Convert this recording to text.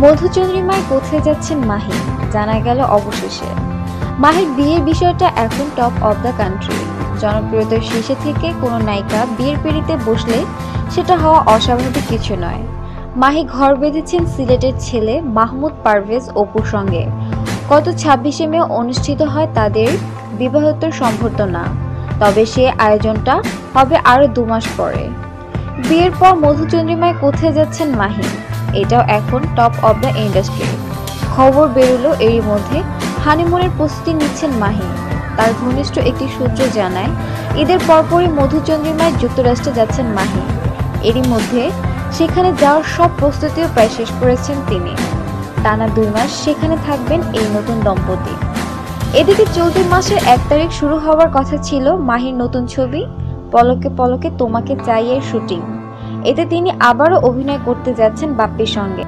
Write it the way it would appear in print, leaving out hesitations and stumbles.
মধুচন্দ্রিমায় কোথায় যাচ্ছেন মাহি, জানা গেল অবশেষে। মাহির বিয়ের বিষয়টা এখন টপ অব দ্য কান্ট্রি। জনপ্রিয়তার শীর্ষে থেকে কোনো নায়িকা বিয়ের পিঁড়িতে বসলে সেটা হওয়া অস্বাভাবিক কিছু নয়। মাহি ঘর বেঁধেছেন সিলেটের ছেলে মাহমুদ পারভেজ অপুর সঙ্গে। গত 26শে মে অনুষ্ঠিত হয় তাদের বিবাহোত্তর সম্বর্ধনা। তবে সে আয়োজনটা হবে আরও 2 মাস পরে। বিয়ের পর মধুচন্দ্রিমায় কোথায় যাচ্ছেন মাহি, এটাও এখন টপ অব দ্য ইন্ডাস্ট্রি। খবর বেরোলো এরই মধ্যে হানিমুনের প্রস্তুতি নিচ্ছেন মাহি। তার ঘনিষ্ঠ একটি সূত্র জানায়, ঈদের পরপরই মধুচন্দ্রিমায় যুক্তরাষ্ট্রে যাচ্ছেন মাহি। এরই মধ্যে সেখানে যাওয়ার সব প্রস্তুতিও প্রায় শেষ করেছেন তিনি। টানা 2 মাস সেখানে থাকবেন এই নতুন দম্পতি। এদিকে চলতি মাসের 1 তারিখ শুরু হওয়ার কথা ছিল মাহির নতুন ছবি পলকে পলকে তোমাকে চাই এর শুটিং। এতে তিনি আবারও অভিনয় করতে যাচ্ছেন বাপ্পির সঙ্গে।